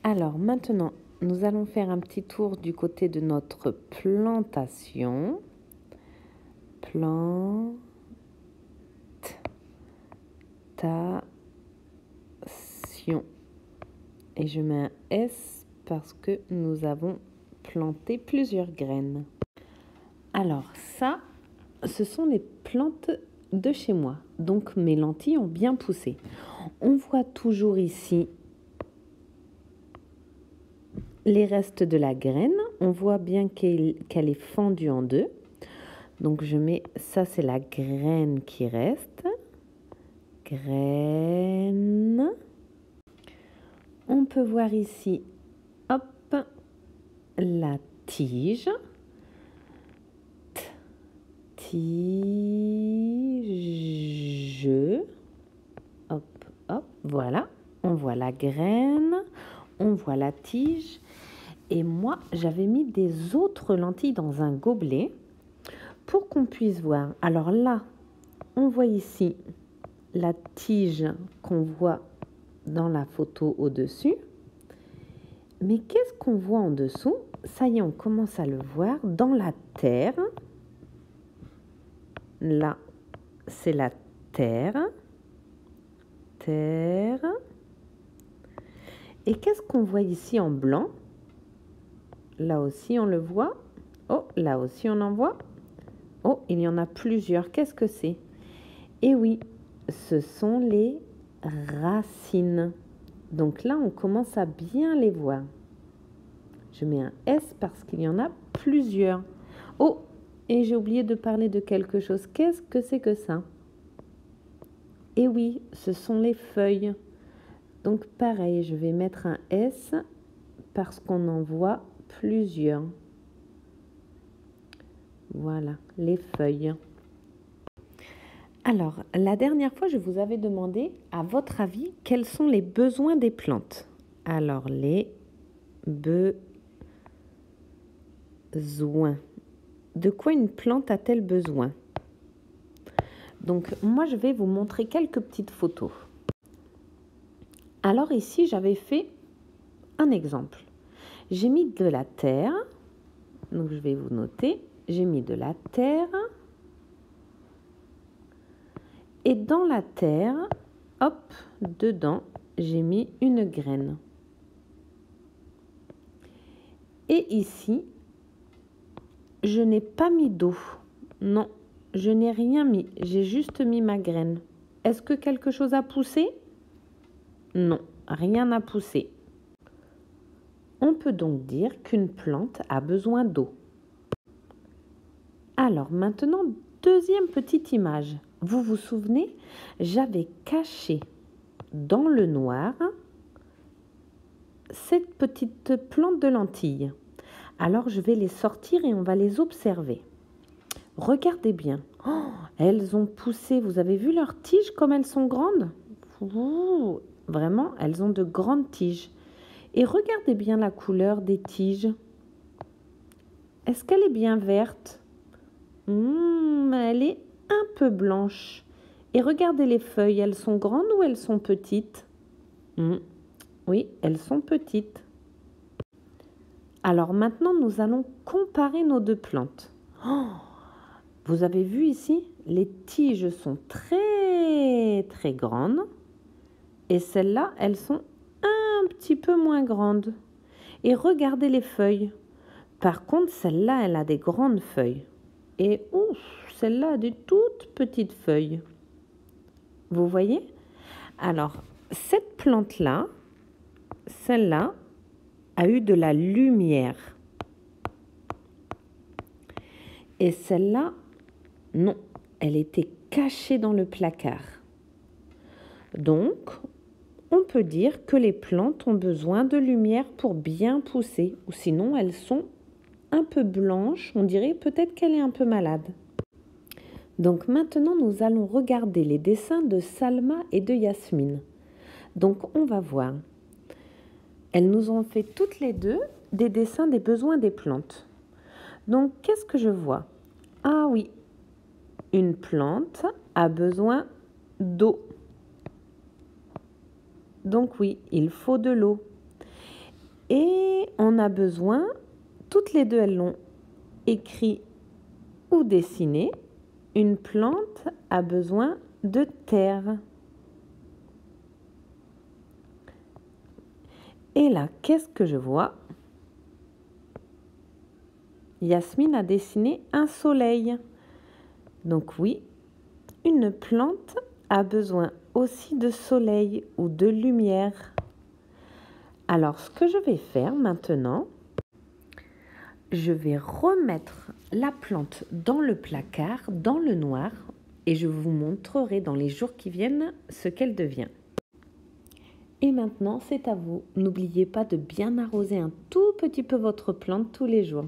Alors maintenant, nous allons faire un petit tour du côté de notre plantation. Plantation. Et je mets un S parce que nous avons planté plusieurs graines. Alors ça, ce sont les plantes de chez moi. Donc mes lentilles ont bien poussé. On voit toujours ici les restes de la graine. On voit bien qu'elle est fendue en deux. Donc je mets, ça c'est la graine qui reste. Graine. On peut voir ici, hop, la tige. Tige. Hop, hop, voilà. On voit la graine, on voit la tige. Et moi, j'avais mis des autres lentilles dans un gobelet pour qu'on puisse voir. Alors là, on voit ici la tige qu'on voit dans la photo au-dessus. Mais qu'est-ce qu'on voit en dessous? Ça y est, on commence à le voir dans la terre. Là, c'est la terre. Terre. Et qu'est-ce qu'on voit ici en blanc? Là aussi, on le voit. Oh, là aussi, on en voit. Oh, il y en a plusieurs. Qu'est-ce que c'est? Eh oui, ce sont les racines. Donc là, on commence à bien les voir. Je mets un S parce qu'il y en a plusieurs. Oh, et j'ai oublié de parler de quelque chose. Qu'est-ce que c'est que ça? Eh oui, ce sont les feuilles. Donc pareil, je vais mettre un S parce qu'on en voit plusieurs. Voilà, les feuilles. Alors, la dernière fois, je vous avais demandé, à votre avis, quels sont les besoins des plantes? Alors, les besoins. De quoi une plante a-t-elle besoin? Donc, moi, je vais vous montrer quelques petites photos. Alors ici, j'avais fait un exemple. J'ai mis de la terre. Donc, je vais vous noter. J'ai mis de la terre. Et dans la terre, hop, dedans, j'ai mis une graine. Et ici, je n'ai pas mis d'eau. Non, je n'ai rien mis. J'ai juste mis ma graine. Est-ce que quelque chose a poussé? Non, rien n'a poussé. On peut donc dire qu'une plante a besoin d'eau. Alors maintenant, deuxième petite image. Vous vous souvenez, j'avais caché dans le noir cette petite plante de lentilles. Alors je vais les sortir et on va les observer. Regardez bien. Oh, elles ont poussé. Vous avez vu leurs tiges comme elles sont grandes? Ouh, vraiment, elles ont de grandes tiges. Et regardez bien la couleur des tiges. Est-ce qu'elle est bien verte? Elle est un peu blanche. Et regardez les feuilles, elles sont grandes ou elles sont petites? Oui, elles sont petites. Alors maintenant, nous allons comparer nos deux plantes. Oh, vous avez vu ici, les tiges sont très très grandes. Et celles-là, elles sont un petit peu moins grandes. Et regardez les feuilles. Par contre, celle-là, elle a des grandes feuilles. Et ouf, celle-là a des toutes petites feuilles. Vous voyez? Alors, cette plante-là, celle-là, a eu de la lumière. Et celle-là, non, elle était cachée dans le placard. Donc, on peut dire que les plantes ont besoin de lumière pour bien pousser. Ou sinon, elles sont un peu blanches. On dirait peut-être qu'elle est un peu malade. Donc maintenant, nous allons regarder les dessins de Salma et de Yasmine. Donc, on va voir. Elles nous ont fait toutes les deux des dessins des besoins des plantes. Donc, qu'est-ce que je vois? Ah oui, une plante a besoin d'eau. Donc oui, il faut de l'eau. Et on a besoin, toutes les deux elles l'ont écrit ou dessiné, une plante a besoin de terre. Et là, qu'est-ce que je vois? Yasmine a dessiné un soleil. Donc oui, une plante a besoin aussi de soleil ou de lumière. Alors, ce que je vais faire maintenant, je vais remettre la plante dans le placard, dans le noir, et je vous montrerai dans les jours qui viennent ce qu'elle devient. Et maintenant, c'est à vous. N'oubliez pas de bien arroser un tout petit peu votre plante tous les jours.